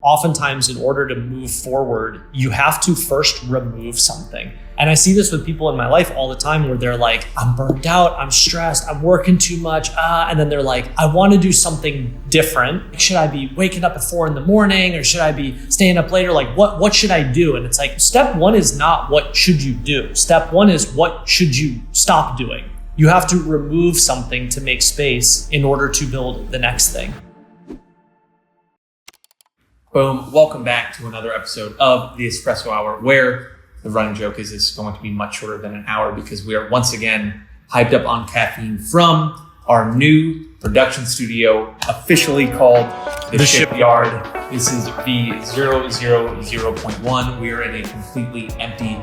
Oftentimes, in order to move forward, you have to first remove something. And I see this with people in my life all the time where they're like, I'm burned out, I'm stressed, I'm working too much. And then they're like, I want to do something different. Should I be waking up at 4 a.m. or should I be staying up later? Like, what should I do? And it's like, step one is not what should you do. Step one is what should you stop doing? You have to remove something to make space in order to build the next thing. Boom. Welcome back to another episode of the Espresso Hour, where the running joke is this is going to be much shorter than an hour because we are once again hyped up on caffeine from our new production studio, officially called the Shipyard. This is V000.1. We are in a completely empty,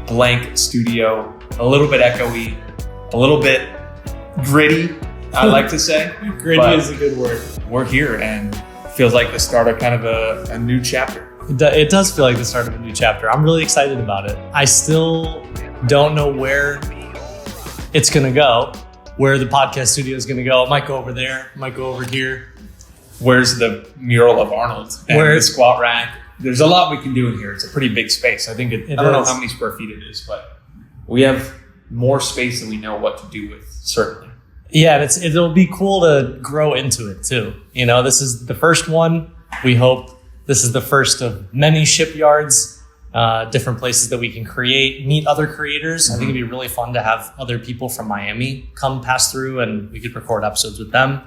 blank studio, a little bit echoey, a little bit gritty, I like to say. Gritty is a good word. We're here and feels like the start of kind of a new chapter. It does feel like the start of a new chapter. I'm really excited about it. I still don't know where it's going to go, where the podcast studio is going to go. It might go over there, it might go over here. Where's the mural of Arnold and the squat rack? There's a lot we can do in here. It's a pretty big space. I think I don't know how many square feet it is, but we have more space than we know what to do with, certainly. Yeah, and it'll be cool to grow into it too. You know, this is the first one. We hope this is the first of many shipyards, different places that we can meet other creators. Mm-hmm. I think it'd be really fun to have other people from Miami come pass through and we could record episodes with them.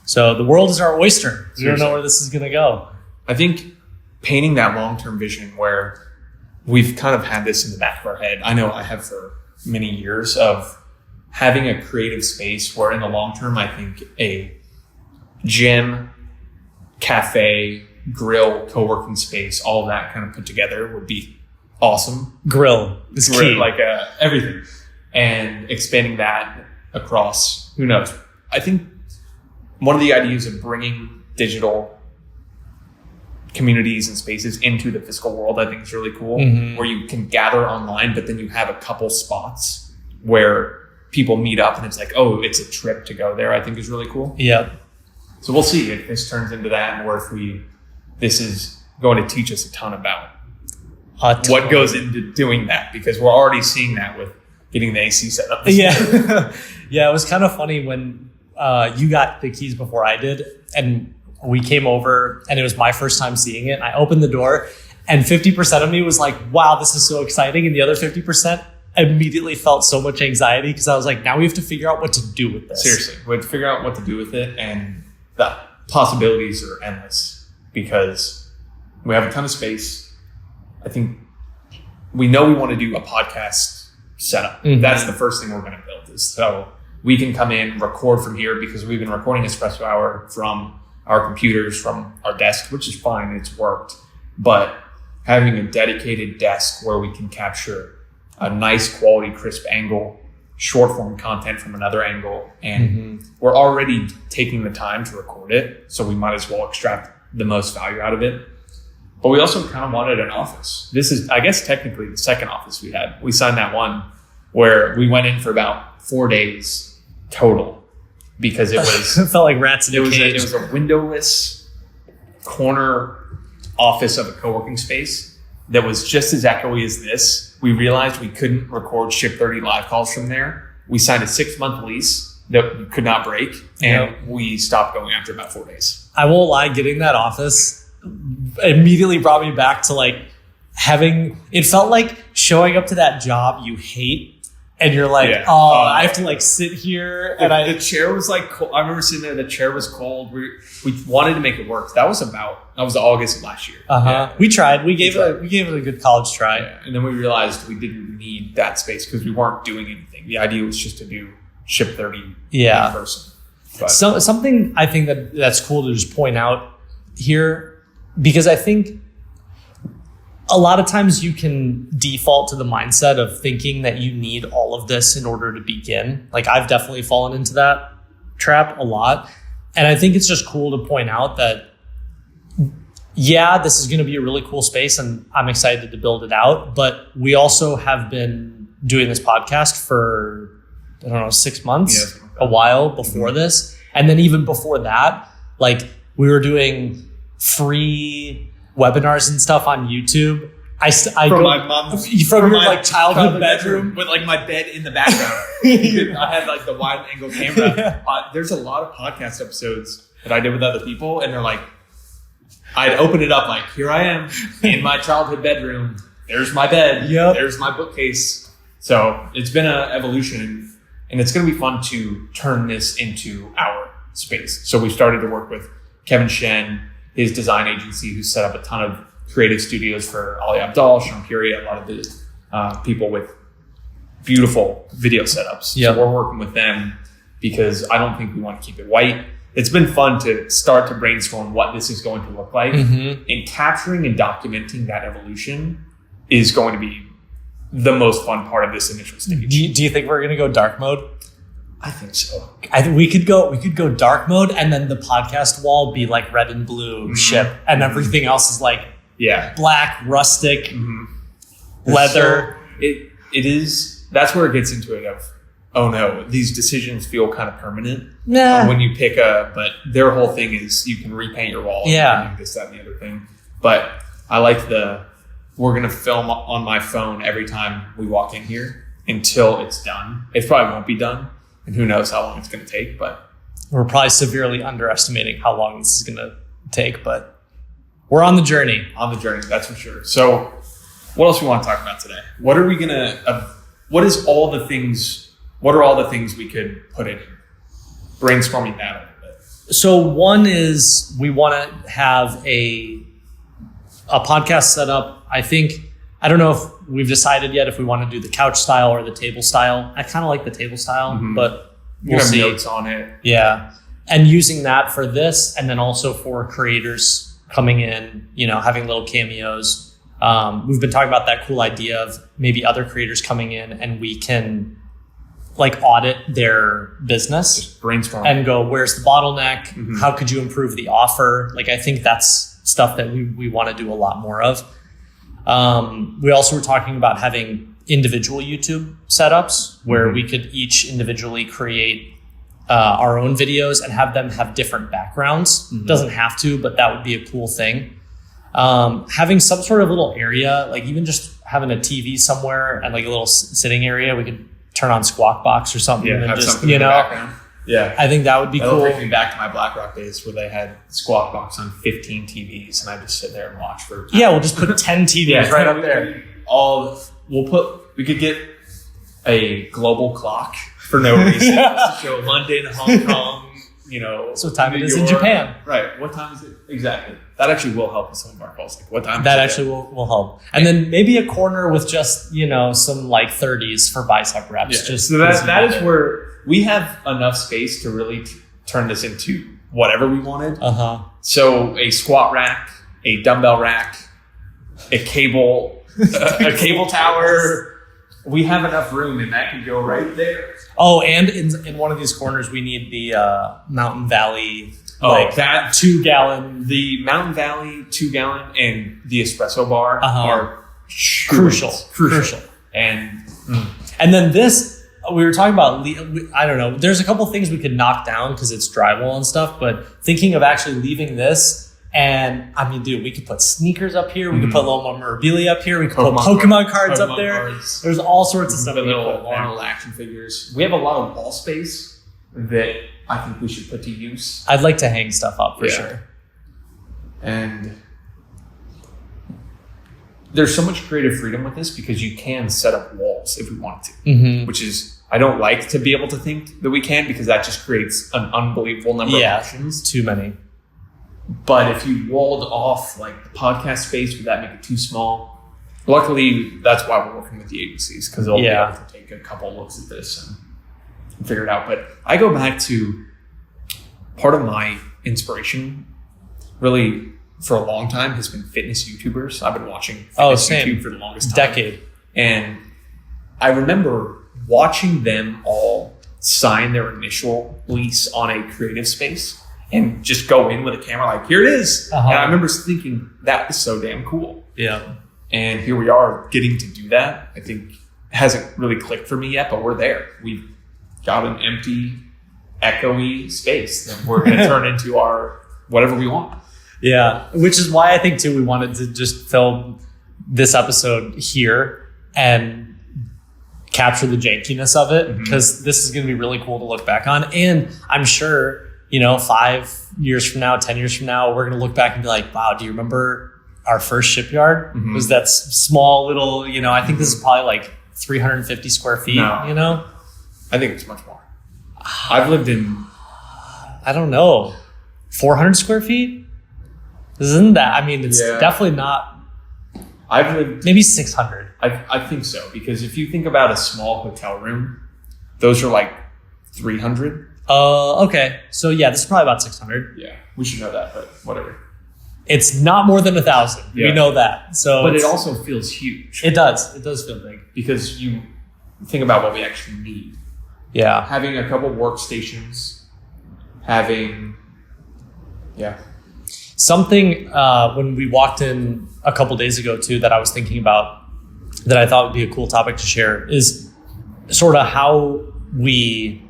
So the world is our oyster. We don't know where this is going to go. I think painting that long-term vision where we've kind of had this in the back of our head. I know I have for many years of having a creative space where in the long term, I think a gym, cafe, grill, co-working space, all of that kind of put together would be awesome. Grill is key. Like everything. And expanding that across, who knows? I think one of the ideas of bringing digital communities and spaces into the physical world, I think is really cool, where you can gather online, but then you have a couple spots where people meet up and it's like, oh, it's a trip to go there, I think is really cool. Yeah. So we'll see if this turns into that or if this is going to teach us a ton about what goes into doing that, because we're already seeing that with getting the AC set up. Yeah. Yeah, it was kind of funny when you got the keys before I did and we came over and it was my first time seeing it. I opened the door and 50% of me was like, wow, this is so exciting. And the other 50% immediately felt so much anxiety because I was like, now we have to figure out what to do with this. Seriously, we have to figure out what to do with it, and the possibilities are endless because we have a ton of space. I think we know we want to do a podcast setup. Mm-hmm. That's the first thing we're going to build, is so we can come in, record from here, because we've been recording Espresso Hour from our computers, from our desk, which is fine, it's worked, but having a dedicated desk where we can capture a nice quality, crisp angle, short form content from another angle. And we're already taking the time to record it, so we might as well extract the most value out of it. But we also kind of wanted an office. This is, I guess, technically the second office we had. We signed that one where we went in for about 4 days total because it was... It felt like rats in a cage. It was a windowless corner office of a co-working space that was just as echoey as this. We realized we couldn't record Ship 30 live calls from there. We signed a 6-month lease that we could not break, and we stopped going after about 4 days. I won't lie, getting that office immediately brought me back to like it felt like showing up to that job you hate. And you're like, I have to like sit here. And the chair was like cold. I remember sitting there, the chair was cold. We wanted to make it work. That was August of last year. Yeah. We tried. We gave it a good college try. Yeah. And then we realized we didn't need that space because we weren't doing anything. The idea was just to do Ship 30 in person. But something I think that's cool to just point out here, because I think a lot of times you can default to the mindset of thinking that you need all of this in order to begin. Like I've definitely fallen into that trap a lot. And I think it's just cool to point out that, yeah, this is going to be a really cool space and I'm excited to build it out. But we also have been doing this podcast for, 6 months, a while before this. And then even before that, like we were doing free webinars and stuff on YouTube. I From my mom's, from your like childhood bedroom with like my bed in the background. I had like the wide angle camera. There's a lot of podcast episodes that I did with other people, and they're like, I'd open it up like, here I am in my childhood bedroom. There's my bed. Yep. There's my bookcase. So it's been an evolution, and it's going to be fun to turn this into our space. So we started to work with Kevin Shen, his design agency, who set up a ton of creative studios for Ali Abdal, Sean Curie, a lot of the people with beautiful video setups. Yep. So we're working with them because I don't think we want to keep it white. It's been fun to start to brainstorm what this is going to look like. Mm-hmm. And capturing and documenting that evolution is going to be the most fun part of this initial stage. Do you think we're going to go dark mode? I think so. I think we could go dark mode, and then the podcast wall be like red and blue ship, and everything else is like black, rustic, leather. So it is. That's where it gets into it of, oh no, these decisions feel kind of permanent. Nah. When you pick but their whole thing is you can repaint your wall. Yeah. And this, that, and the other thing. But I like we're going to film on my phone every time we walk in here until it's done. It probably won't be done. And who knows how long it's going to take, but we're probably severely underestimating how long this is going to take, but we're on the journey. On the journey, that's for sure. So what else we want to talk about today? What are we going to, what are all the things we could put in here? Brainstorming that a little bit. So one is we want to have a podcast set up. I don't know if we've decided yet if we want to do the couch style or the table style. I kind of like the table style, but we'll see. Notes on it. Yeah. And using that for this, and then also for creators coming in, having little cameos. We've been talking about that cool idea of maybe other creators coming in and we can like audit their business. Just brainstorm. And go, where's the bottleneck? Mm-hmm. How could you improve the offer? Like, I think that's stuff that we want to do a lot more of. We also were talking about having individual YouTube setups where we could each individually create our own videos and have them have different backgrounds. Doesn't have to, but that would be a cool thing. Having some sort of little area, like even just having a TV somewhere and like a little sitting area, we could turn on Squawk Box or something. Yeah, and have just, something in the background. Yeah. I think that would be That'll cool. bring me back to my BlackRock days where they had Squawk Box on 15 TVs and I just sit there and watch for. Yeah, we'll just put 10 TVs right up there. We could get a global clock for no reason just to show London, Hong Kong, So what time New it is in York. Japan. Right. What time is it? Exactly. That actually will help with some of our calls. Like what time That is actually will help. And then maybe a corner with just, some like 30s for bicep reps. Yeah. Just so that is where we have enough space to really turn this into whatever we wanted. So a squat rack, a dumbbell rack, a cable tower. We have enough room and that can go right there. Oh, and in one of these corners, we need the Mountain Valley, that 2 gallon. The Mountain Valley 2-gallon and the espresso bar are crucial. And then this, we were talking about, I don't know, there's a couple things we could knock down because it's drywall and stuff, but thinking of actually leaving this. And I mean, dude, we could put sneakers up here. We could put a little more memorabilia up here. We could put Pokemon cards up there. There's all sorts of stuff. Little Arnold action figures. We have a lot of wall space that I think we should put to use. I'd like to hang stuff up for sure. And there's so much creative freedom with this because you can set up walls if we want to, which is, I don't like to be able to think that we can because that just creates an unbelievable number of options. Too many. But if you walled off like the podcast space, would that make it too small? Luckily, that's why we're working with the agencies because they'll be able to take a couple looks at this and figure it out. But I go back to part of my inspiration really for a long time has been fitness YouTubers. I've been watching fitness YouTube for the longest time. Decade. And I remember watching them all sign their initial lease on a creative space. And just go in with a camera like, here it is. And I remember thinking, that was so damn cool. Yeah. And here we are getting to do that. I think it hasn't really clicked for me yet, but we're there. We've got an empty, echoey space that we're going to turn into our whatever we want. Yeah, which is why I think too we wanted to just film this episode here and capture the jankiness of it, because this is going to be really cool to look back on. And I'm sure, 5 years from now, 10 years from now, we're going to look back and be like, wow, do you remember our first shipyard? Was that small little, I think this is probably like 350 square feet, No. I think it's much more. I've lived in, I don't know, 400 square feet? Isn't that, it's definitely not. I've lived maybe 600. I think so, because if you think about a small hotel room, those are like 300. Okay. So yeah, this is probably about 600. Yeah, we should know that, but whatever. It's not more than 1,000. Yeah. We know that. So, but it also feels huge. It does. It does feel big, because you think about what we actually need. Yeah. Having a couple workstations, something when we walked in a couple days ago too that I was thinking about that I thought would be a cool topic to share is sort of how we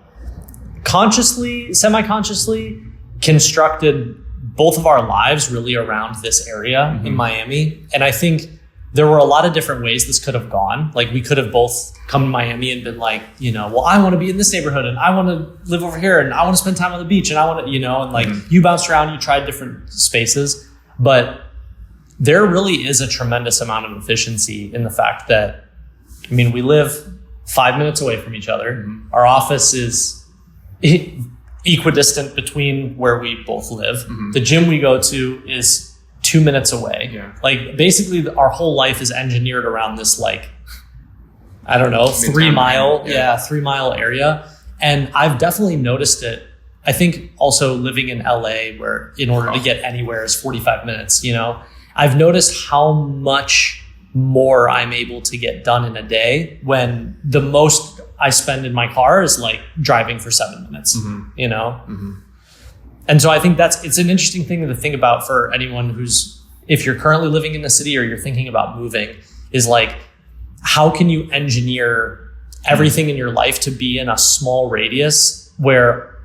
consciously, semi-consciously constructed both of our lives really around this area in Miami. And I think there were a lot of different ways this could have gone. Like we could have both come to Miami and been like, well, I want to be in this neighborhood and I want to live over here and I want to spend time on the beach and I want to, and like you bounced around, you tried different spaces, but there really is a tremendous amount of efficiency in the fact that, we live 5 minutes away from each other. Our office is equidistant between where we both live. The gym we go to is 2 minutes away. Yeah. Like basically our whole life is engineered around this, like, I don't know, 3 mile, 3 mile area. And I've definitely noticed it. I think also living in LA, where in order to get anywhere is 45 minutes, I've noticed how much more I'm able to get done in a day when the most I spend in my car is like driving for 7 minutes, And so I think it's an interesting thing to think about for anyone if you're currently living in the city or you're thinking about moving, is like, how can you engineer everything in your life to be in a small radius where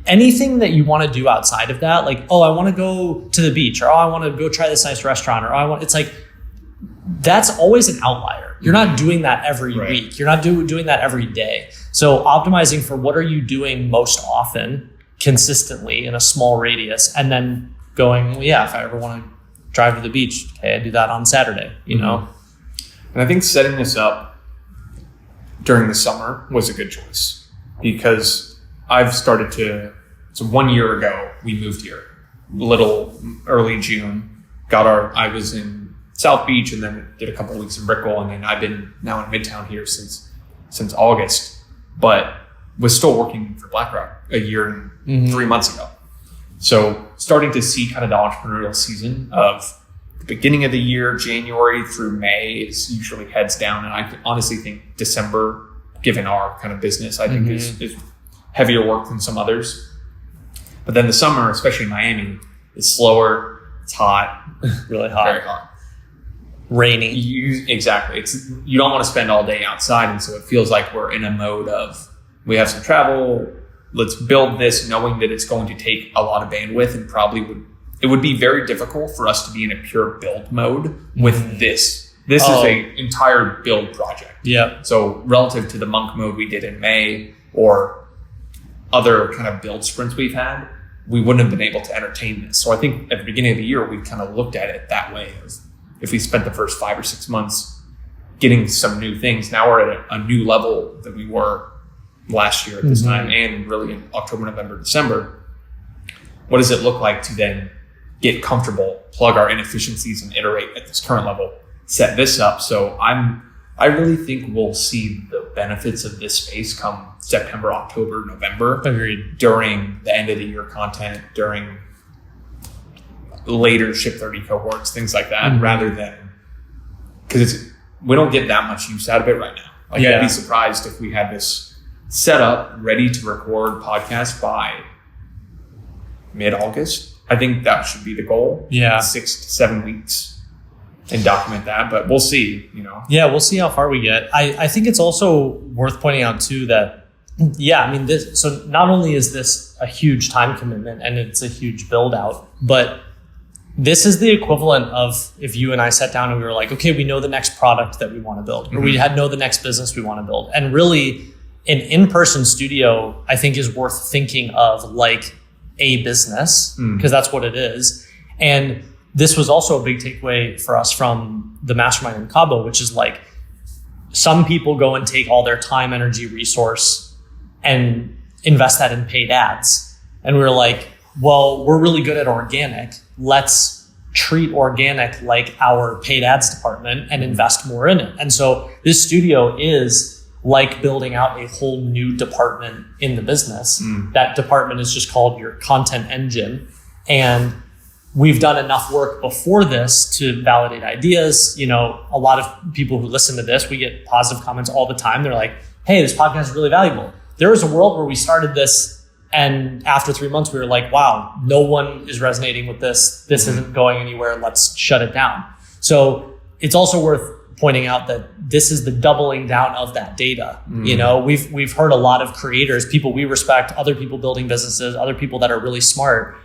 anything that you want to do outside of that, like, I want to go to the beach, or I want to go try this nice restaurant, or it's like, that's always an outlier. You're not doing that every week. You're not doing that every day. So optimizing for what are you doing most often, consistently in a small radius, and then going, if I ever want to drive to the beach, okay, I do that on Saturday, And I think setting this up during the summer was a good choice, because I've started so 1 year ago, we moved here, early June, I was in South Beach and then did a couple of weeks in Brickell, and then I've been now in Midtown here since August, but was still working for BlackRock a year and 3 months ago. So starting to see kind of the entrepreneurial season of the beginning of the year, January through May is usually heads down. And I honestly think December, given our kind of business, I think is heavier work than some others. But then the summer, especially in Miami, is slower. It's hot, really hot, very hot, rainy. Exactly. You don't want to spend all day outside. And so it feels like we're in a mode of, we have some travel, let's build this, knowing that it's going to take a lot of bandwidth and it would be very difficult for us to be in a pure build mode with this. This is a entire build project. Yeah. So relative to the monk mode we did in May or other kind of build sprints we've had, we wouldn't have been able to entertain this. So I think at the beginning of the year, we kind of looked at it that way. If we spent the first 5 or 6 months getting some new things, now we're at a new level that we were last year at this time, and really in October, November, December. What does it look like to then get comfortable, plug our inefficiencies and iterate at this current level, set this up? So I really think we'll see the benefits of this space come September, October, November. Agreed. During the end of the year content, during later Ship 30 cohorts, things like that, rather than, because we don't get that much use out of it right now. I'd be surprised if we had this set up, ready to record podcasts by mid-August. I think that should be the goal. 6 to 7 weeks and document that, but we'll see, Yeah, we'll see how far we get. I think it's also worth pointing out too that, so not only is this a huge time commitment and it's a huge build out, but this is the equivalent of if you and I sat down and we were like, okay, we know the next product that we want to build, or we know the next business we want to build. And really an in-person studio, I think, is worth thinking of like a business, because that's what it is. And this was also a big takeaway for us from the mastermind in Cabo, which is like, some people go and take all their time, energy, resource and invest that in paid ads. And we were like, well, we're really good at organic. Let's treat organic like our paid ads department and invest more in it. And so this studio is like building out a whole new department in the business. That department is just called your content engine. And we've done enough work before this to validate ideas. You know, a lot of people who listen to this, we get positive comments all the time. They're like, hey, this podcast is really valuable. There was a world where we started this, and after 3 months, we were like, wow, no one is resonating with this. This isn't going anywhere. Let's shut it down. So it's also worth pointing out that this is the doubling down of that data. You know, we've heard a lot of creators, people we respect, other people building businesses, other people that are really smart,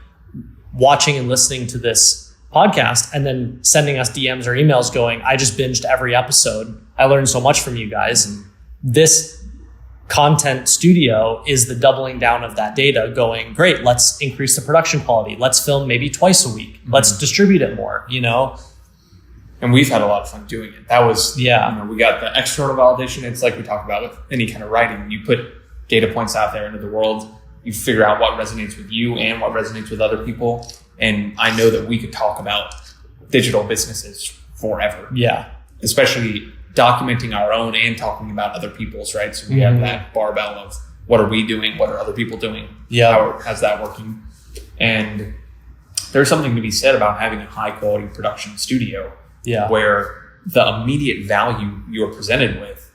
watching and listening to this podcast and then sending us DMs or emails going, I just binged every episode. I learned so much from you guys. This content studio is the doubling down of that data going, great, let's increase the production quality. Let's film maybe twice a week. Let's distribute it more, you know? And we've had a lot of fun doing it. That was, you know, we got the external validation. It's like we talk about with any kind of writing. You put data points out there into the world, you figure out what resonates with you and what resonates with other people. And I know that we could talk about digital businesses forever. Yeah. Especially documenting our own and talking about other people's, right? So we have that barbell of what are we doing? What are other people doing? How's that working? And there's something to be said about having a high quality production studio where the immediate value you're presented with,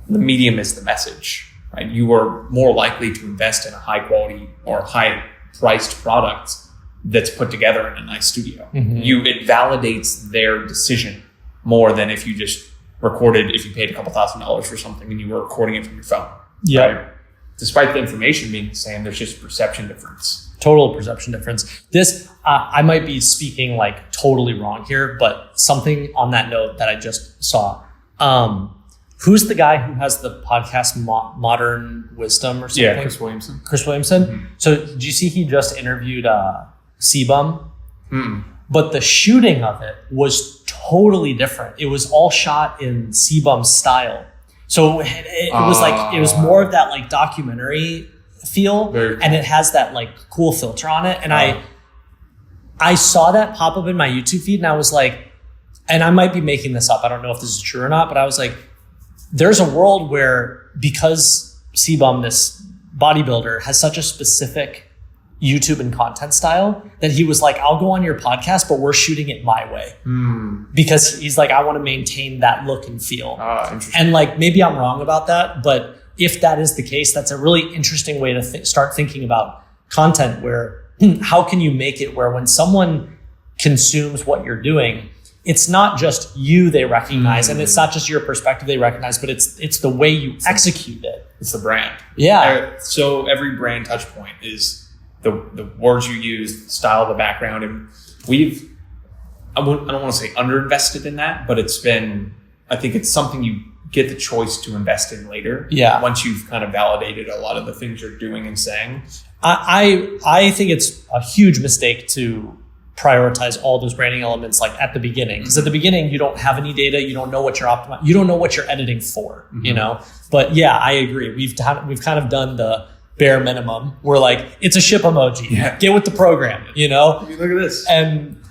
the medium is the message, right? You are more likely to invest in a high quality or high priced product that's put together in a nice studio. It validates their decision more than if you just recorded, if you paid a couple $1,000s for something and you were recording it from your phone. Right? Despite the information being the same, there's just a perception difference. Total perception difference. This, I might be speaking like totally wrong here, but something on that note that I just saw. Who's the guy who has the podcast Modern Wisdom or something? Yeah, Chris Williamson. Chris Williamson. So did you see he just interviewed C-Bum? But the shooting of it was totally different. It was all shot in C-Bum style. So it was like, it was more of that like documentary feel, and it has that like cool filter on it. And I saw that pop up in my YouTube feed and I was like, and I might be making this up, I don't know if this is true or not, but I was like, there's a world where because C-Bum, this bodybuilder, has such a specific YouTube and content style that he was like, I'll go on your podcast, but we're shooting it my way. Because he's like, I want to maintain that look and feel. And like, maybe I'm wrong about that, but if that is the case, that's a really interesting way to start thinking about content where how can you make it where when someone consumes what you're doing, it's not just you they recognize and it's not just your perspective they recognize, but it's the way you execute it. It's the brand. Yeah. So every brand touch point is the words you use, the style, the background. And I don't want to say underinvested in that, but I think it's something you get the choice to invest in later. Yeah. Once you've kind of validated a lot of the things you're doing and saying. I think it's a huge mistake to prioritize all those branding elements like at the beginning. Because at the beginning, you don't have any data. You don't know what you're optimizing. You don't know what you're editing for, you know? But yeah, I agree. We've kind of done the bare minimum. We're like, it's a ship emoji. Yeah. Get with the program, you know? I mean, look at this. And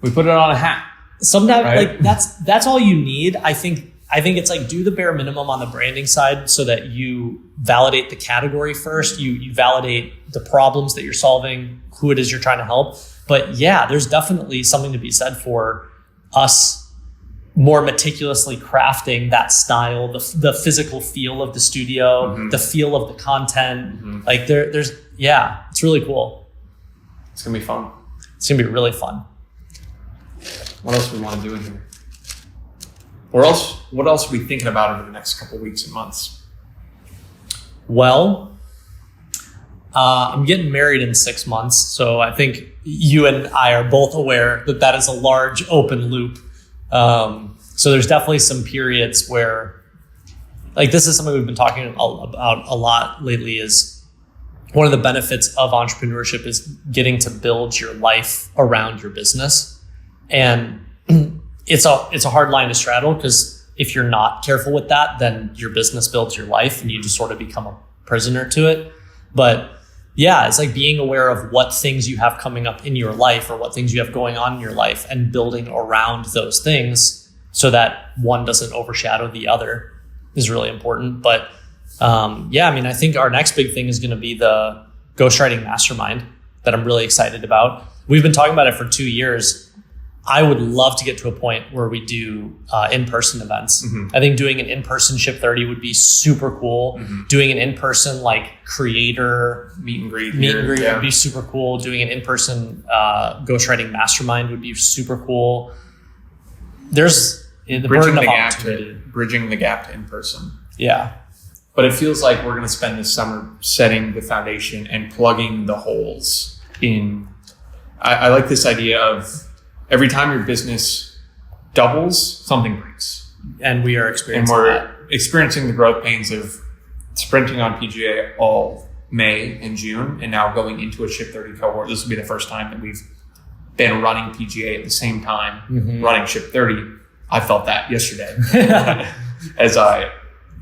we put it on a hat. Sometimes like that's all you need. I think it's like do the bare minimum on the branding side so that you validate the category first. You validate the problems that you're solving, who it is you're trying to help. But yeah, there's definitely something to be said for us more meticulously crafting that style, the physical feel of the studio, the feel of the content. Like there's it's really cool. It's gonna be fun. It's gonna be really fun. What else do we want to do in here? What else are we thinking about over the next couple of weeks and months? Well, I'm getting married in 6 months. So I think you and I are both aware that that is a large open loop. So there's definitely some periods where, like, this is something we've been talking about a lot lately, is one of the benefits of entrepreneurship is getting to build your life around your business. And it's a hard line to straddle, because if you're not careful with that, then your business builds your life and you just sort of become a prisoner to it. But yeah, it's like being aware of what things you have coming up in your life or what things you have going on in your life and building around those things so that one doesn't overshadow the other is really important. But yeah, I mean, I think our next big thing is going to be the ghostwriting mastermind that I'm really excited about. We've been talking about it for 2 years. I would love to get to a point where we do in-person events. Mm-hmm. I think doing an in-person Ship 30 would be super cool. Mm-hmm. Doing an in-person like creator meet and greet would be super cool. Doing an in-person ghostwriting mastermind would be super cool. There's the burden of opportunity. Bridging the gap to in-person. Yeah. But it feels like we're going to spend this summer setting the foundation and plugging the holes in. I like this idea of every time your business doubles, something breaks. And we are experiencing experiencing the growth pains of sprinting on PGA all May and June, and now going into a Ship 30 cohort. This will be the first time that we've been running PGA at the same time, running Ship 30. I felt that yesterday as I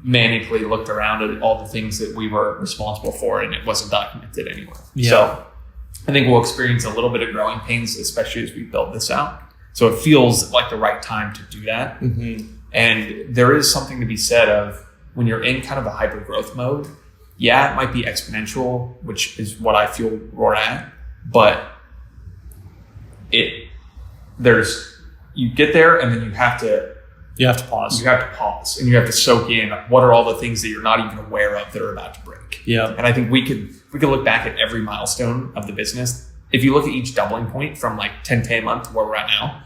manically looked around at all the things that we were responsible for, and it wasn't documented anywhere. Yeah. So I think we'll experience a little bit of growing pains, especially as we build this out. So it feels like the right time to do that. Mm-hmm. And there is something to be said of when you're in kind of a hyper growth mode. Yeah, it might be exponential, which is what I feel we're at, but you get there and then you have to pause. You have to pause and you have to soak in what are all the things that you're not even aware of that are about to break. Yeah. And I think we could look back at every milestone of the business. If you look at each doubling point from like 10K a month to where we're at now,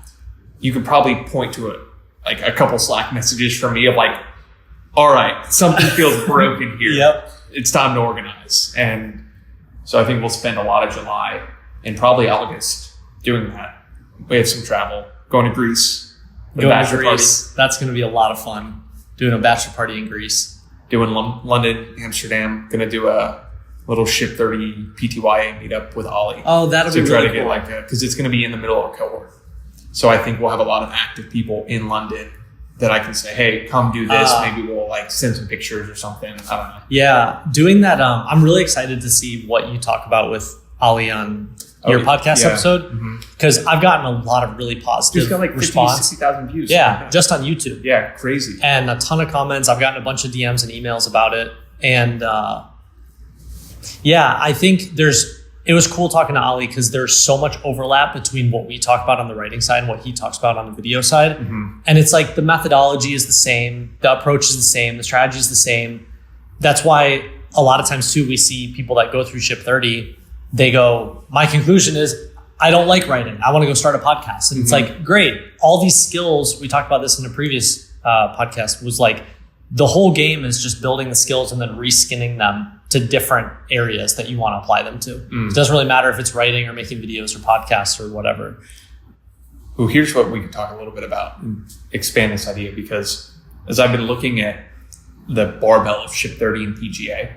you could probably point to a couple Slack messages from me of like, all right, something feels broken here. Yep. It's time to organize. And so I think we'll spend a lot of July and probably August doing that. We have some travel, going to Greece. Going to Greece. Party. That's going to be a lot of fun. Doing a bachelor party in Greece. Doing London, Amsterdam. Going to do a little Ship 30 PTYA meetup with Ollie. Oh, that'll be really cool. Because it's going to be in the middle of a cohort. So I think we'll have a lot of active people in London that I can say, hey, come do this. Maybe we'll like send some pictures or something. I don't know. Yeah, doing that. I'm really excited to see what you talk about with Ollie on your podcast episode, because I've gotten a lot of really positive got like 60,000 views. Yeah, just on YouTube. Yeah, crazy. And a ton of comments. I've gotten a bunch of DMs and emails about it. And yeah, I think it was cool talking to Ollie because there's so much overlap between what we talk about on the writing side and what he talks about on the video side. Mm-hmm. And it's like the methodology is the same, the approach is the same, the strategy is the same. That's why a lot of times too, we see people that go through Ship 30, they go, my conclusion is I don't like writing. I want to go start a podcast. And it's like, great. All these skills, we talked about this in a previous podcast, was like the whole game is just building the skills and then reskinning them to different areas that you want to apply them to. It doesn't really matter if it's writing or making videos or podcasts or whatever. Well, here's what we could talk a little bit about and expand this idea, because as I've been looking at the barbell of Ship 30 and PGA,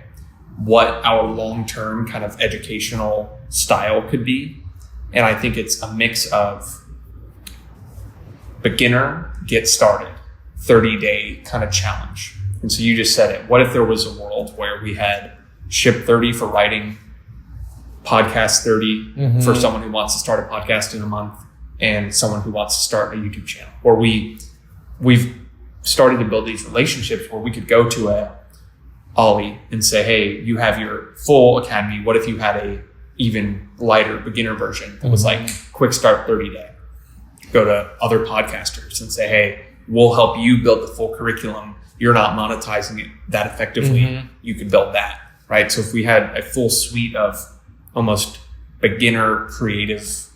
what our long-term kind of educational style could be. And I think it's a mix of beginner, get started, 30-day kind of challenge. And so you just said it. What if there was a world where we had Ship 30 for writing, podcast 30 for someone who wants to start a podcast in a month, and someone who wants to start a YouTube channel? Or we've started to build these relationships where we could go to a Ollie and say, hey, you have your full academy. What if you had a even lighter beginner version that was like quick start 30-day? Go to other podcasters and say, hey, we'll help you build the full curriculum. You're not monetizing it that effectively. You could build that, right? So if we had a full suite of almost beginner creative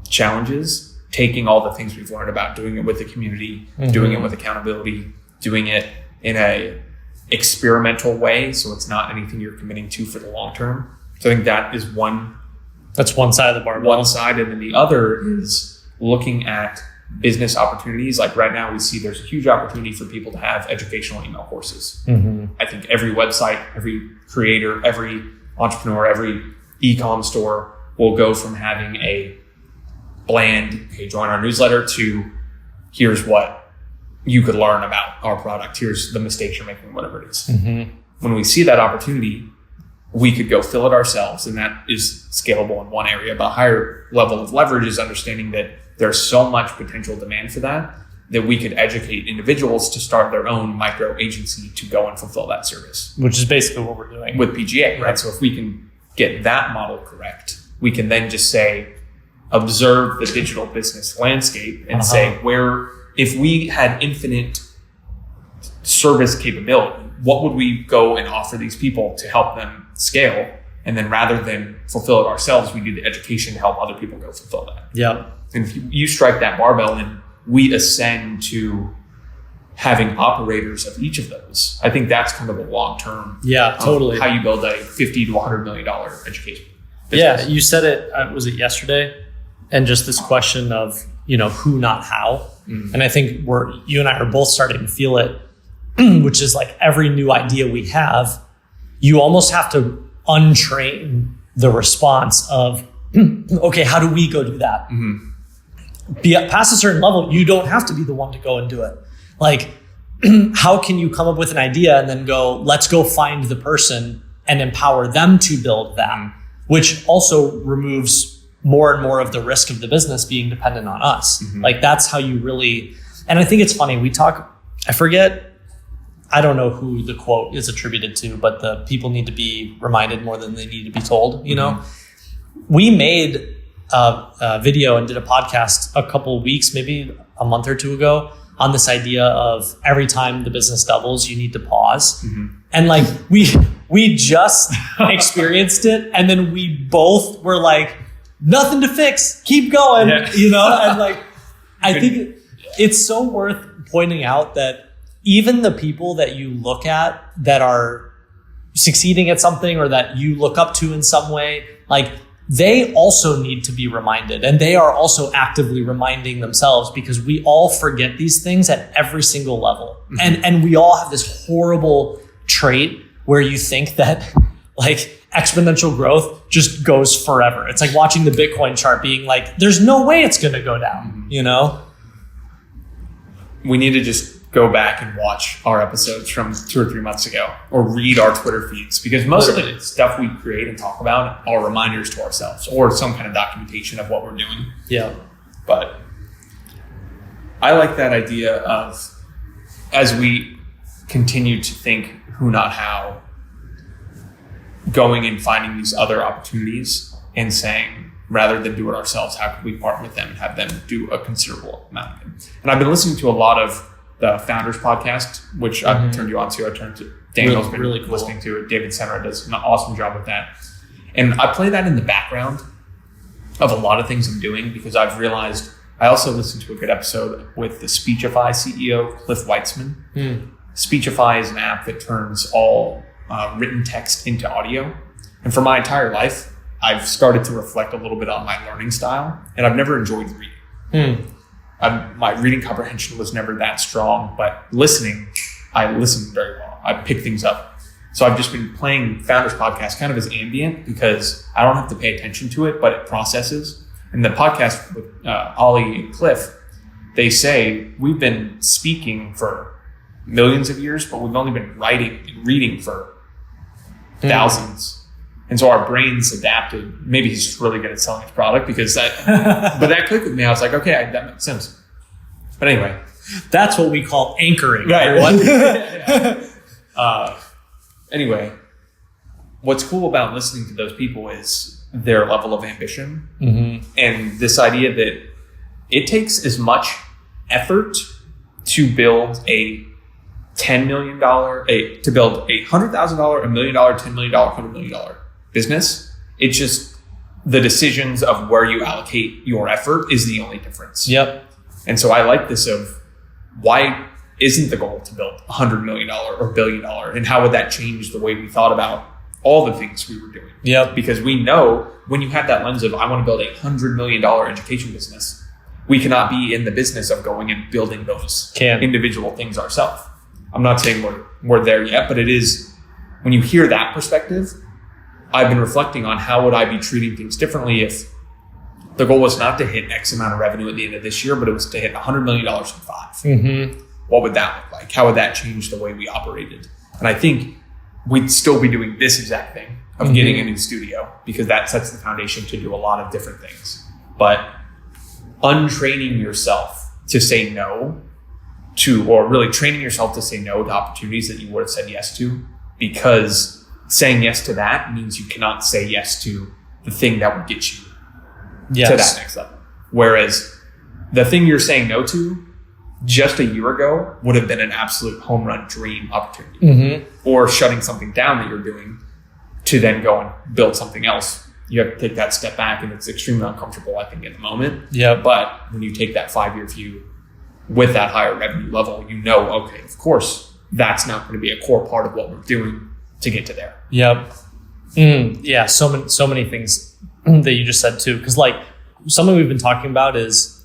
challenges, taking all the things we've learned about doing it with the community, doing it with accountability, doing it in a experimental way, so it's not anything you're committing to for the long term, So I think that is one. That's one side of the barbell. One side, and then the other is looking at business opportunities. Like right now we see there's a huge opportunity for people to have educational email courses. I think every website, every creator, every entrepreneur, every e-com store will go from having a bland, hey, join our newsletter, to here's what you could learn about our product. Here's the mistakes you're making, whatever it is. When we see that opportunity, we could go fill it ourselves, and that is scalable in one area. But a higher level of leverage is understanding that there's so much potential demand for that we could educate individuals to start their own micro agency to go and fulfill that service. Which is basically what we're doing with PGA, right? So if we can get that model correct, we can then just say, observe the digital business landscape and say, if we had infinite service capability, what would we go and offer these people to help them scale? And then rather than fulfill it ourselves, we do the education to help other people go fulfill that. Yeah. And if you strike that barbell and we ascend to having operators of each of those, I think that's kind of a long-term. Yeah, totally. How you build a $50 to $100 million education business. Yeah, you said it, was it yesterday? And just this question of, who, not how. And I think you and I are both starting to feel it, which is like every new idea we have, you almost have to untrain the response of, okay, how do we go do that? Past a certain level, you don't have to be the one to go and do it. Like, how can you come up with an idea and then go, let's go find the person and empower them to build that, which also removes more and more of the risk of the business being dependent on us. Like, that's how you really, and I think it's funny, I don't know who the quote is attributed to, but the people need to be reminded more than they need to be told, We made a video and did a podcast a couple of weeks, maybe a month or two ago, on this idea of every time the business doubles, you need to pause. And like, we just experienced it. And then we both were like, nothing to fix, keep going, and like, I think it's so worth pointing out that even the people that you look at that are succeeding at something or that you look up to in some way, like, they also need to be reminded, and they are also actively reminding themselves, because we all forget these things at every single level. And we all have this horrible trait where you think that like exponential growth just goes forever. It's like watching the Bitcoin chart being like, there's no way it's going to go down, We need to just go back and watch our episodes from 2 or 3 months ago, or read our Twitter feeds, because most of the stuff we create and talk about are reminders to ourselves or some kind of documentation of what we're doing. Yeah. But I like that idea of, as we continue to think who, not how, going and finding these other opportunities and saying, rather than do it ourselves, how can we partner with them and have them do a considerable amount of it? And I've been listening to a lot of the Founders podcast, which I've turned you on to. I turned to Daniel's been really cool. Listening to it. David Senra does an awesome job with that. And I play that in the background of a lot of things I'm doing, because I've realized I also listened to a good episode with the Speechify CEO, Cliff Weitzman. Speechify is an app that turns all written text into audio. And for my entire life, I've started to reflect a little bit on my learning style, and I've never enjoyed reading. My reading comprehension was never that strong, but listening, I listened very well. I pick things up. So I've just been playing Founders Podcast kind of as ambient, because I don't have to pay attention to it, but it processes. And the podcast with Ollie and Cliff, they say, we've been speaking for millions of years, but we've only been writing and reading for thousands. And so our brains adapted. Maybe he's just really good at selling his product, because but that clicked with me. I was like, okay, that makes sense. But anyway, that's what we call anchoring. Right. Anyway, what's cool about listening to those people is their level of ambition, and this idea that it takes as much effort to build a $10 million, to build a $100,000, $1 million, $10 million, $100 million business. It's just the decisions of where you allocate your effort is the only difference. Yep. And so I like this of, why isn't the goal to build $100 million or $1 billion? And how would that change the way we thought about all the things we were doing. Yep. Because we know when you have that lens of, I want to build $100 million education business, we cannot be in the business of going and building those individual things ourselves. I'm not saying we're there yet, but it is, when you hear that perspective, I've been reflecting on how would I be treating things differently if the goal was not to hit X amount of revenue at the end of this year, but it was to hit $100 million in 5. Mm-hmm. What would that look like? How would that change the way we operated? And I think we'd still be doing this exact thing of getting a new studio, because that sets the foundation to do a lot of different things. But untraining yourself to say no to, or really training yourself to say no to opportunities that you would have said yes to, because saying yes to that means you cannot say yes to the thing that would get you to that next level. Whereas the thing you're saying no to just a year ago would have been an absolute home run dream opportunity, or shutting something down that you're doing to then go and build something else. You have to take that step back, and it's extremely uncomfortable, I think, in the moment. Yeah. But when you take that 5-year view with that higher revenue level, you know, okay, of course, that's not going to be a core part of what we're doing to get to there. Yep. Yeah. So many things that you just said too. Cause like something we've been talking about is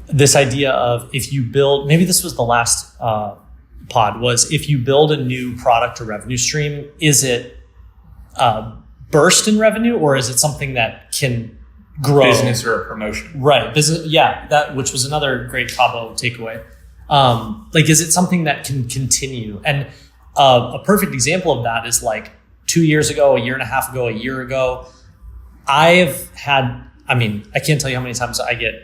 this idea of, if you build, maybe this was the last pod, was if you build a new product or revenue stream, is it burst in revenue, or is it something that can grow? Business or a promotion. Right. Business. Yeah. That, which was another great Cabo takeaway. Like, is it something that can continue? And a perfect example of that is like 2 years ago, a year and a half ago, a year ago, I've had, I mean, I can't tell you how many times I get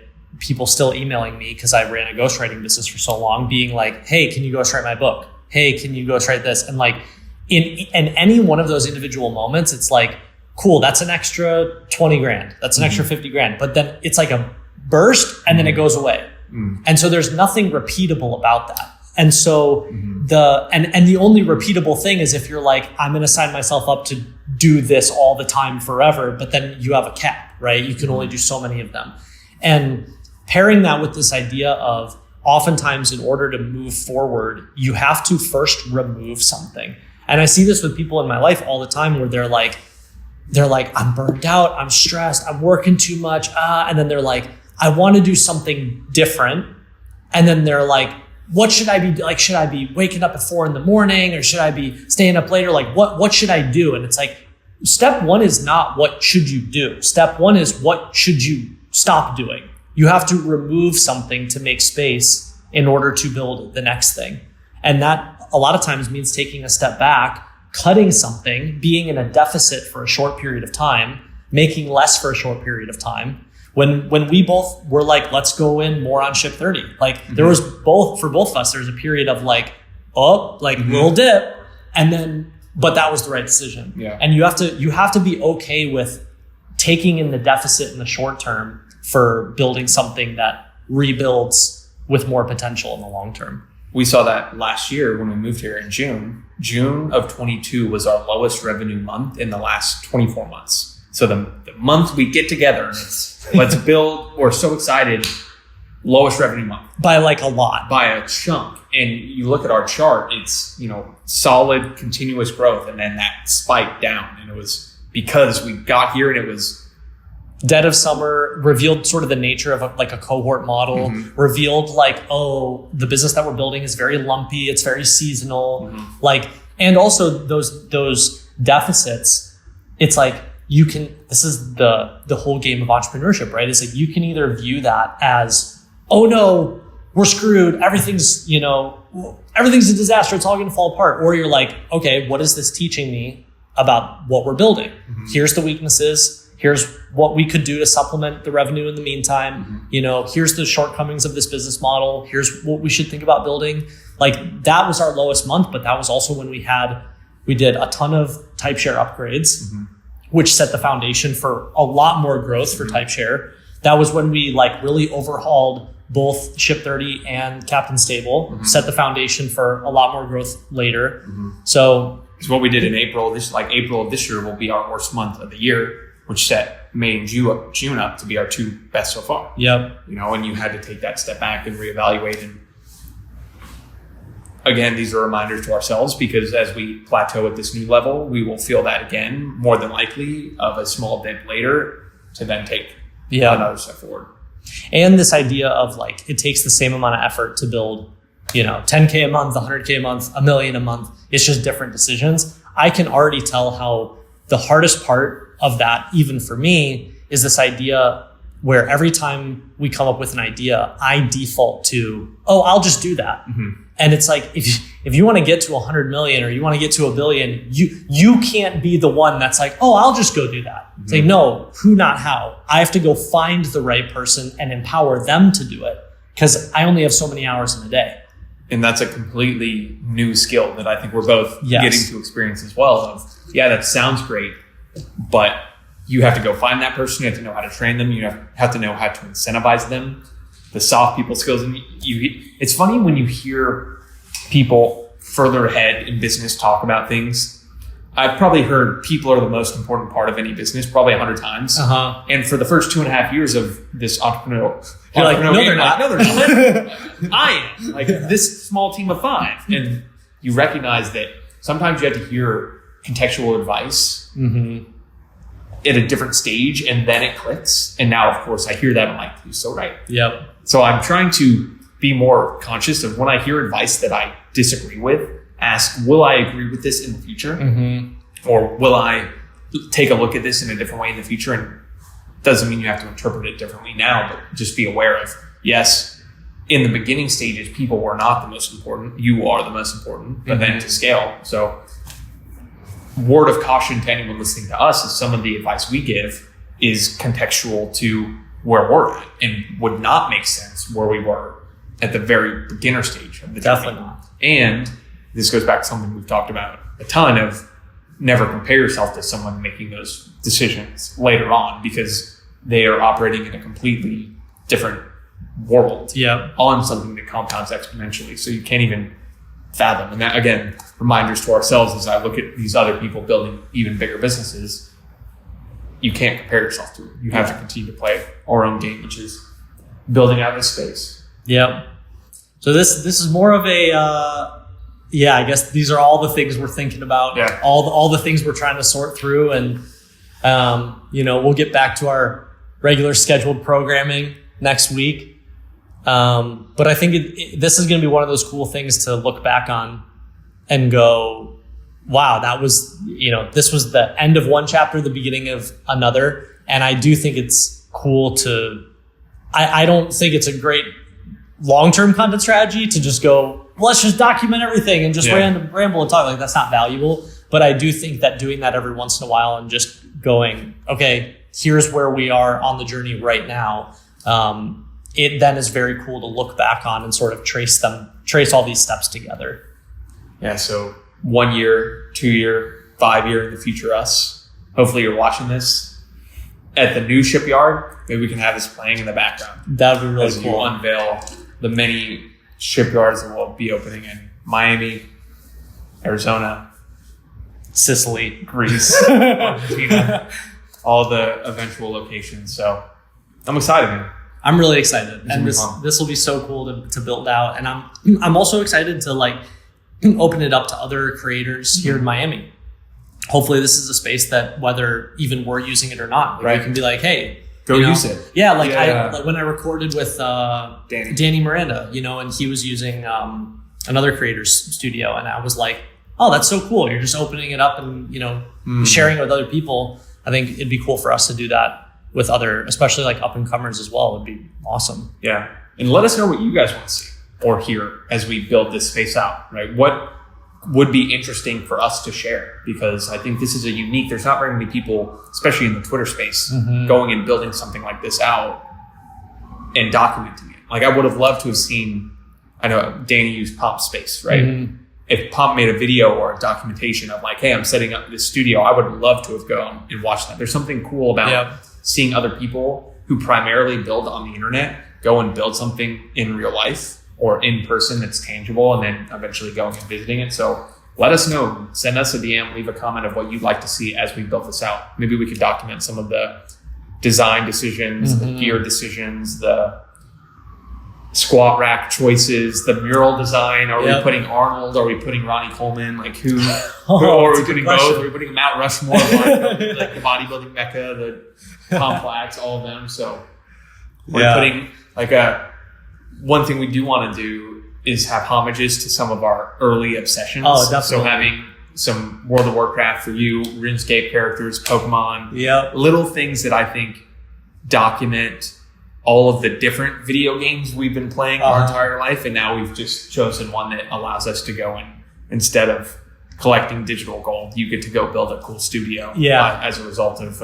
people still emailing me, because I ran a ghostwriting business for so long, being like, hey, can you ghostwrite my book? Hey, can you ghostwrite this? And like, in any one of those individual moments, it's like, cool, that's an extra 20 grand. That's an extra 50 grand. But then it's like a burst, and then it goes away. And so there's nothing repeatable about that. And so the only repeatable thing is if you're like, I'm going to sign myself up to do this all the time forever, but then you have a cap, right? You can only do so many of them. And pairing that with this idea of, oftentimes in order to move forward, you have to first remove something. And I see this with people in my life all the time, where they're like, I'm burned out, I'm stressed, I'm working too much. And then they're like, I want to do something different. And then they're like, what should I be like? Should I be waking up at 4 a.m, or should I be staying up later? Like, what should I do? And it's like, step one is not what should you do. Step one is what should you stop doing? You have to remove something to make space in order to build the next thing. And that a lot of times means taking a step back, cutting something, being in a deficit for a short period of time, making less for a short period of time. When we both were like, let's go in more on Ship 30, like there was for both of us, there was a period of like, little dip, and then, but that was the right decision. Yeah. And you have to be okay with taking in the deficit in the short term for building something that rebuilds with more potential in the long term. We saw that last year when we moved here in June. June of 22 was our lowest revenue month in the last 24 months. So the month we get together and it's, let's build, we're so excited, lowest revenue month. By like a lot. By a chunk. And you look at our chart, it's, solid, continuous growth. And then that spiked down. And it was because we got here and it was dead of summer, revealed sort of the nature of a cohort model, revealed like, oh, the business that we're building is very lumpy. It's very seasonal. And also those deficits, it's like, this is the whole game of entrepreneurship, right? It's like, you can either view that as, oh no, we're screwed. Everything's a disaster. It's all going to fall apart. Or you're like, okay, what is this teaching me about what we're building? Here's the weaknesses. Here's what we could do to supplement the revenue in the meantime. Here's the shortcomings of this business model. Here's what we should think about building. Like, that was our lowest month, but that was also when we did a ton of TypeShare upgrades, which set the foundation for a lot more growth for TypeShare. That was when we really overhauled both Ship 30 and Captain Stable, set the foundation for a lot more growth later. So what we did in April of this year will be our worst month of the year, which set May and June up to be our 2 best so far. Yep. And you had to take that step back and reevaluate. again, these are reminders to ourselves, because as we plateau at this new level, we will feel that again, more than likely, of a small dip later to then take another step forward. And this idea of like, it takes the same amount of effort to build, 10K a month, 100K a month, $1 million a month. It's just different decisions. I can already tell how the hardest part of that, even for me, is this idea where every time we come up with an idea, I default to, I'll just do that. Mm-hmm. And it's like, if you want to get to 100 million or you want to get to $1 billion, you can't be the one that's like, I'll just go do that. Mm-hmm. Say, no, who, not how. I have to go find the right person and empower them to do it, because I only have so many hours in a day. And that's a completely new skill that I think we're both getting to experience as well. Of, that sounds great, but you have to go find that person. You have to know how to train them. You have to know how to incentivize them. The soft people skills. And it's funny when you hear people further ahead in business talk about things. I've probably heard people are the most important part of any business probably 100 times. Uh-huh. And for the first 2.5 years of this entrepreneurial, you're like, no, they're not. No, they're not. I am like this small team of 5. And you recognize that sometimes you have to hear contextual advice at a different stage, and then it clicks. And now, of course, I hear that. I'm like, you're so right. Yep. So I'm trying to be more conscious of when I hear advice that I disagree with, ask, will I agree with this in the future? Mm-hmm. Or will I take a look at this in a different way in the future? And doesn't mean you have to interpret it differently now, but just be aware of, yes, in the beginning stages, people were not the most important. You are the most important, but then to scale. So word of caution to anyone listening to us is some of the advice we give is contextual to where we're at and would not make sense where we were at the very beginner stage of the Definitely journey. not. And this goes back to something we've talked about a ton of, never compare yourself to someone making those decisions later on, because they are operating in a completely different world on something that compounds exponentially. So you can't even fathom. And that, again, reminders to ourselves as I look at these other people building even bigger businesses, you can't compare yourself to them. You have to continue to play our own game, which is building out this space. Yep. So this is more of a, I guess these are all the things we're thinking about, all the things we're trying to sort through. And, we'll get back to our regular scheduled programming next week. But I think this is going to be one of those cool things to look back on and go, wow, that was, this was the end of one chapter, the beginning of another. And I do think it's cool I don't think it's a great long-term content strategy to just go, let's just document everything and just ramble and talk. Like, that's not valuable. But I do think that doing that every once in a while and just going, okay, here's where we are on the journey right now. It then is very cool to look back on and sort of trace all these steps together. Yeah. So 1 year, 2 year, 5 year in the future us. Hopefully you're watching this at the new shipyard. Maybe we can have this playing in the background. That would be really as cool. You unveil the many shipyards that will be opening in Miami, Arizona, Sicily, Greece, Argentina, all the eventual locations. So I'm excited, man. I'm really excited, and this will be so cool to build out. And I'm also excited to open it up to other creators here in Miami. Hopefully, this is a space that whether even we're using it or not, we can be like, hey, go use it. Yeah, I when I recorded with Danny Miranda, and he was using another creator's studio, and I was like, oh, that's so cool. You're just opening it up and sharing it with other people. I think it'd be cool for us to do that with other, especially up and comers as well. Would be awesome. Yeah, and let us know what you guys want to see or hear as we build this space out. Right, what would be interesting for us to share, because I think this is there's not very many people, especially in the Twitter space, going and building something like this out and documenting it. I would have loved to have seen, I know Danny used Pomp Space, right? Mm-hmm. If Pomp made a video or a documentation of hey, I'm setting up this studio, I would love to have gone and watched that. There's something cool about seeing other people who primarily build on the internet go and build something in real life or in person that's tangible, and then eventually going and visiting it. So let us know. Send us a DM, leave a comment of what you'd like to see as we build this out. Maybe we could document some of the design decisions, the gear decisions, the squat rack choices, the mural design. Are Yep. we putting Arnold? Are we putting Ronnie Coleman? Like who? Oh, or are that's we a good putting question. both? Are we putting Mount Rushmore, bodybuilding, like the bodybuilding mecca, the complex, all of them? So we're putting like one thing we do want to do is have homages to some of our early obsessions. Oh, definitely. So having some World of Warcraft for you, RuneScape characters, Pokemon, Yep. little things that I think document all of the different video games we've been playing our entire life. And now we've just chosen one that allows us to go and instead of collecting digital gold, you get to go build a cool studio as a result of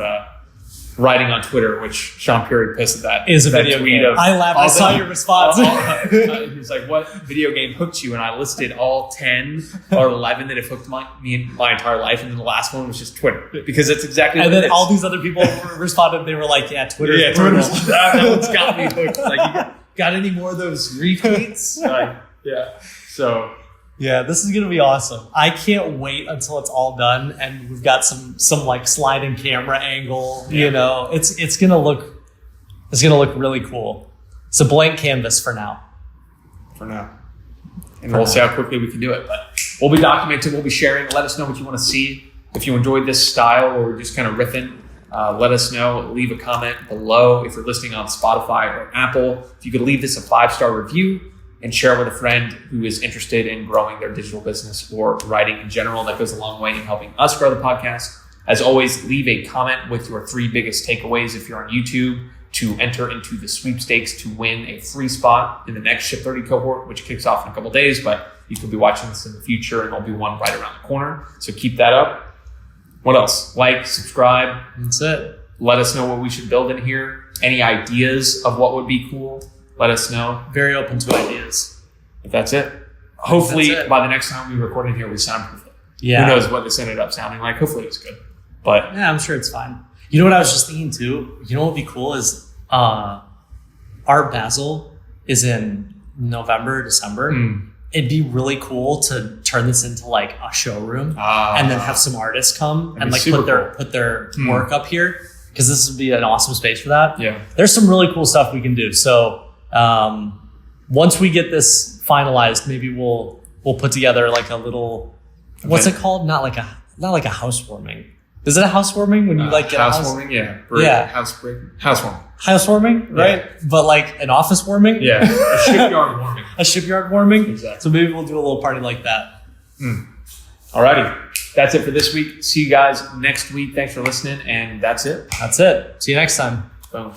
writing on Twitter, which Sean Perry posted that Is a that video tweet game. of I laughed. I saw your response. he was like, "What video game hooked you?" And I listed all 10 or 11 that have hooked me my entire life, and then the last one was just Twitter because it's exactly. And what then it is. all these other people responded. They were like, "Yeah, Twitter. Yeah, Twitter's that one's got me hooked." Like, you Got any more of those retweets?" yeah. So Yeah, this is gonna be awesome. I can't wait until it's all done and we've got some like sliding camera angle. Yeah. You know, it's gonna look really cool. It's a blank canvas for now. And we'll see how quickly we can do it. But we'll be documenting, we'll be sharing. Let us know what you want to see. If you enjoyed this style or just kind of riffing, let us know. Leave a comment below. If you're listening on Spotify or Apple, if you could leave this a 5-star review and share with a friend who is interested in growing their digital business or writing in general, that goes a long way in helping us grow the podcast. As always, leave a comment with your 3 biggest takeaways if you're on YouTube to enter into the sweepstakes to win a free spot in the next Ship 30 cohort, which kicks off in a couple of days, but you could be watching this in the future and there'll be one right around the corner. So keep that up. What else? Like, subscribe. That's it. Let us know what we should build in here. Any ideas of what would be cool? Let us know. Very open to ideas. But that's it. Hopefully, That's it. by the next time we record in here, we soundproof it. Yeah. Who knows what this ended up sounding like? Hopefully, it's good. But Yeah, I'm sure it's fine. You know what I was just thinking too? You know what would be cool is Art Basel is in November, December. It'd be really cool to turn this into like a showroom and then have some artists come and be like super put their work up here, because this would be an awesome space for that. yeah, There's some really cool stuff we can do. So once we get this finalized, maybe we'll put together like a little, what's it called? Not like a housewarming. Is it a housewarming when you like get housewarming? Housewarming. housewarming, right? Yeah. But like an office warming, Yeah, a shipyard warming. a shipyard warming. Exactly. So maybe we'll do a little party like that. Alrighty, that's it for this week. See you guys next week. Thanks for listening, and that's it. That's it. See you next time. Boom.